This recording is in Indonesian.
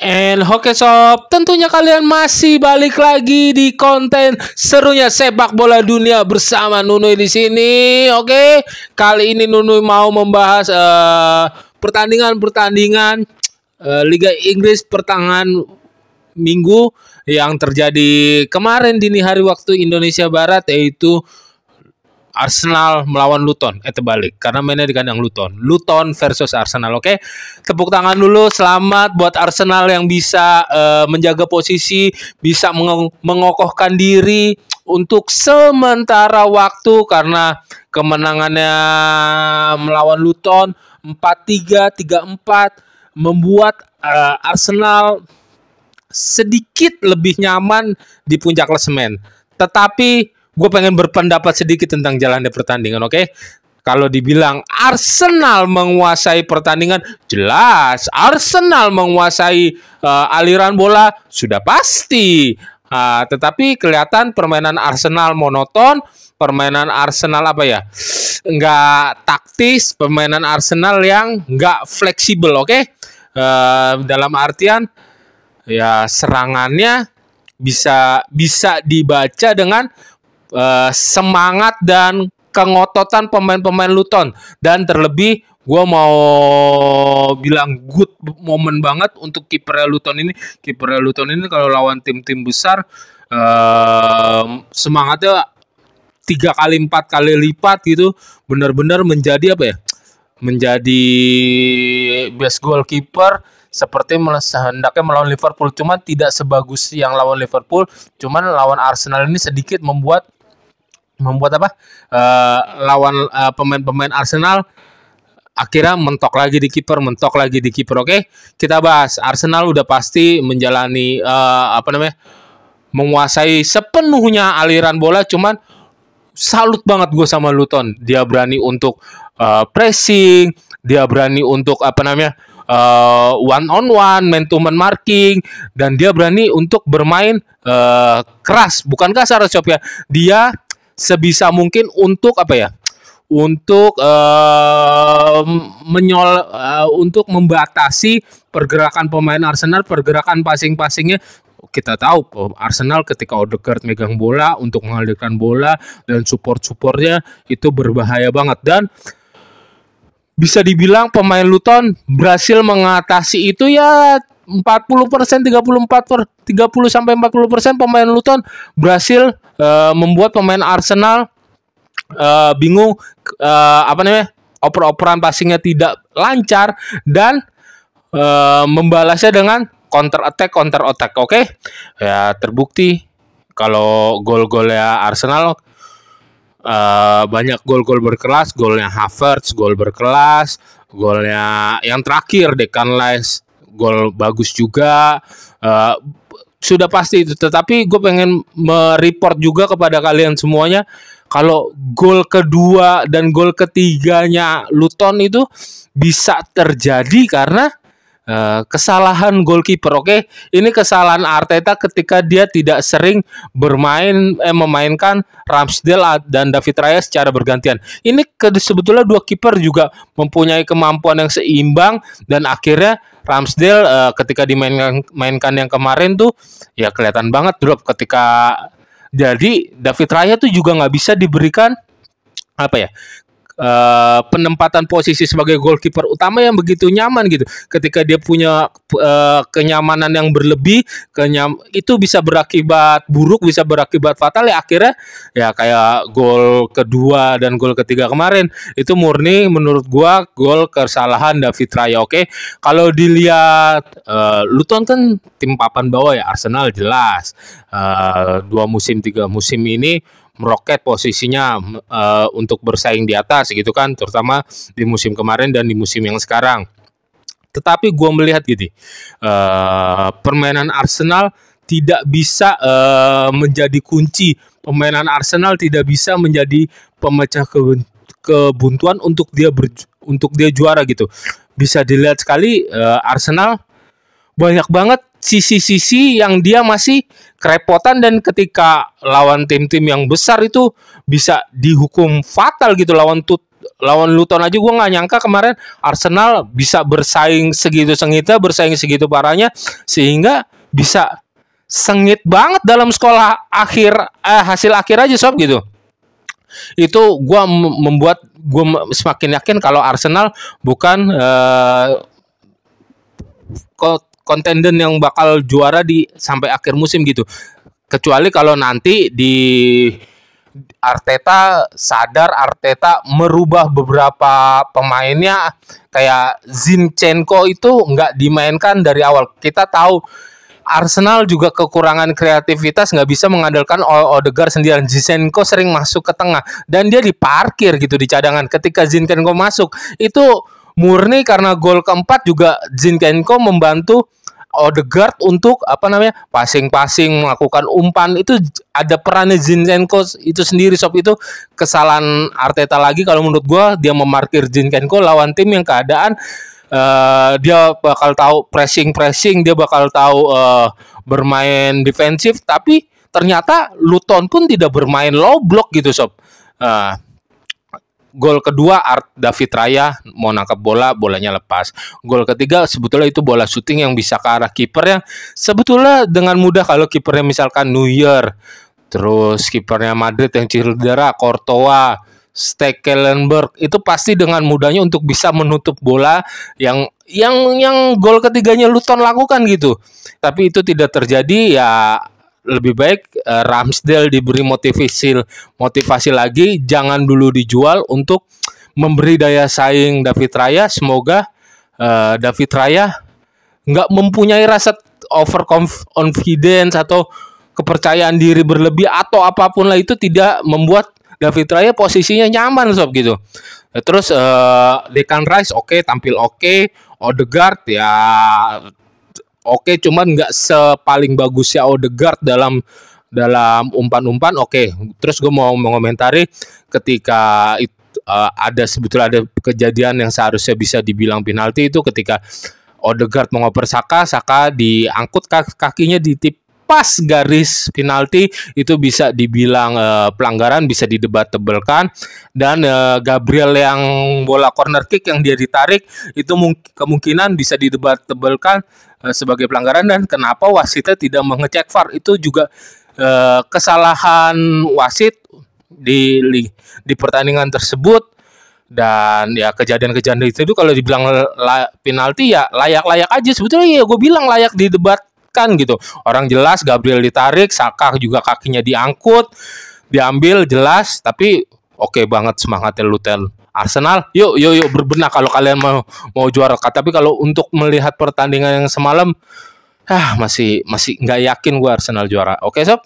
And oke sob, tentunya kalian masih balik lagi di konten serunya sepak bola dunia bersama Nunuy di sini. Oke, kali ini Nunuy mau membahas pertandingan-pertandingan Liga Inggris pertengahan minggu yang terjadi kemarin dini hari waktu Indonesia Barat, yaitu Arsenal melawan Luton. Terbalik karena mainnya di kandang Luton. Luton versus Arsenal. Oke. Tepuk tangan dulu, selamat buat Arsenal yang bisa menjaga posisi, bisa mengokohkan diri untuk sementara waktu karena kemenangannya melawan Luton 4-3, 3-4 membuat Arsenal sedikit lebih nyaman di puncak klasemen. Tetapi gue pengen berpendapat sedikit tentang jalannya pertandingan, oke? Kalau dibilang Arsenal menguasai pertandingan, jelas Arsenal menguasai aliran bola, sudah pasti. Tetapi kelihatan permainan Arsenal monoton, permainan Arsenal nggak taktis, permainan Arsenal yang nggak fleksibel, oke? Dalam artian, ya serangannya bisa dibaca dengan semangat dan kengototan pemain-pemain Luton. Dan terlebih gue mau bilang good moment banget untuk kipernya Luton ini. Kipernya Luton ini kalau lawan tim-tim besar semangatnya 3 kali 4 kali lipat gitu. Benar-benar menjadi menjadi best goalkeeper seperti sehendaknya melawan Liverpool, cuman tidak sebagus yang lawan Liverpool. Cuman lawan Arsenal ini sedikit membuat pemain-pemain Arsenal akhirnya mentok lagi di kiper. Oke, kita bahas. Arsenal udah pasti menjalani menguasai sepenuhnya aliran bola. Cuman salut banget gue sama Luton. Dia berani untuk pressing, dia berani untuk one on one, man to man marking, dan dia berani untuk bermain keras, bukan kasar Sob ya. Dia sebisa mungkin untuk untuk membatasi pergerakan pemain Arsenal, pergerakan passing-passingnya. Kita tahu Arsenal ketika Odegaard megang bola untuk mengalirkan bola dan support-supportnya itu berbahaya banget. Dan bisa dibilang pemain Luton berhasil mengatasi itu ya 40%, 30 sampai 40% pemain Luton berhasil membuat pemain Arsenal bingung, oper-operan passingnya tidak lancar dan membalasnya dengan counter attack. Oke. Ya terbukti kalau gol-golnya Arsenal banyak gol-gol berkelas, golnya Havertz gol berkelas, golnya yang terakhir Declan Rice gol bagus juga. Sudah pasti itu. Tetapi gue pengen mereport juga kepada kalian semuanya, kalau gol kedua dan gol ketiganya Luton itu bisa terjadi karena kesalahan goalkeeper. Oke, ini kesalahan Arteta ketika dia tidak sering memainkan Ramsdale dan David Raya secara bergantian. Ini sebetulnya dua kiper juga mempunyai kemampuan yang seimbang, dan akhirnya Ramsdale ketika dimainkan yang kemarin tuh ya kelihatan banget drop ketika. Jadi David Raya tuh juga nggak bisa diberikan penempatan posisi sebagai goalkeeper utama yang begitu nyaman gitu. Ketika dia punya kenyamanan yang berlebih, itu bisa berakibat buruk, bisa berakibat fatal ya. Akhirnya ya kayak gol kedua dan gol ketiga kemarin itu murni menurut gua gol kesalahan David Raya. Oke, kalau dilihat Luton kan tim papan bawah ya, Arsenal jelas 2 musim 3 musim ini meroket posisinya untuk bersaing di atas gitu kan, terutama di musim kemarin dan di musim yang sekarang. Tetapi gue melihat permainan Arsenal tidak bisa menjadi kunci. Permainan Arsenal tidak bisa menjadi pemecah kebuntuan untuk dia juara gitu. Bisa dilihat sekali Arsenal banyak banget sisi-sisi yang dia masih kerepotan, dan ketika lawan tim-tim yang besar itu bisa dihukum fatal gitu. Lawan lawan Luton aja gue nggak nyangka kemarin Arsenal bisa bersaing segitu sengitnya, bersaing segitu parahnya, sehingga bisa sengit banget dalam sekolah akhir, hasil akhir aja sob gitu. Itu membuat gue semakin yakin kalau Arsenal bukan kontenden yang bakal juara di sampai akhir musim gitu. Kecuali kalau nanti di Arteta merubah beberapa pemainnya, kayak Zinchenko itu nggak dimainkan dari awal. Kita tahu Arsenal juga kekurangan kreativitas, nggak bisa mengandalkan Odegaard sendirian. Zinchenko sering masuk ke tengah dan dia diparkir gitu di cadangan. Ketika Zinchenko masuk itu murni karena gol keempat juga Zinchenko membantu Odegaard untuk passing-passing, melakukan umpan. Itu ada perannya Zinchenko itu sendiri sob. Itu kesalahan Arteta lagi kalau menurut gua, dia memarkir Zinchenko lawan tim yang keadaan dia bakal tahu pressing, dia bakal tahu bermain defensif, tapi ternyata Luton pun tidak bermain low block gitu sob. Gol kedua David Raya mau nangkap bolanya lepas. Gol ketiga sebetulnya itu bola syuting yang bisa ke arah kiper, yang sebetulnya dengan mudah kalau kipernya misalkan Neuer, terus kipernya Madrid yang cedera, Courtois, Stekelenburg, itu pasti dengan mudahnya untuk bisa menutup bola yang gol ketiganya Luton lakukan gitu. Tapi itu tidak terjadi, ya lebih baik Ramsdale diberi motivasi lagi, jangan dulu dijual untuk memberi daya saing David Raya. Semoga David Raya nggak mempunyai rasa overconfidence atau kepercayaan diri berlebih atau apapun lah, itu tidak membuat David Raya posisinya nyaman sob gitu. Terus Declan Rice tampil oke. Odegaard ya oke, cuman nggak sepaling bagusnya Odegaard dalam umpan-umpan. Terus gue mau mengomentari ketika sebetulnya ada kejadian yang seharusnya bisa dibilang penalti, itu ketika Odegaard mengoper Saka diangkut kakinya di pas garis penalti, itu bisa dibilang pelanggaran, bisa didebat-tebelkan. Dan Gabriel yang bola corner kick yang dia ditarik itu kemungkinan bisa didebat-tebelkan sebagai pelanggaran. Dan kenapa wasitnya tidak mengecek VAR, itu juga kesalahan wasit di pertandingan tersebut. Dan ya kejadian-kejadian itu kalau dibilang penalti ya layak-layak aja sebetulnya. Ya gue bilang layak didebatkan gitu. Orang jelas Gabriel ditarik, Saka juga kakinya diangkut, diambil jelas. Tapi oke banget semangatnya Luton. Arsenal, yuk berbenah kalau kalian mau juara. Tapi kalau untuk melihat pertandingan yang semalam, masih nggak yakin gue Arsenal juara. Oke sob.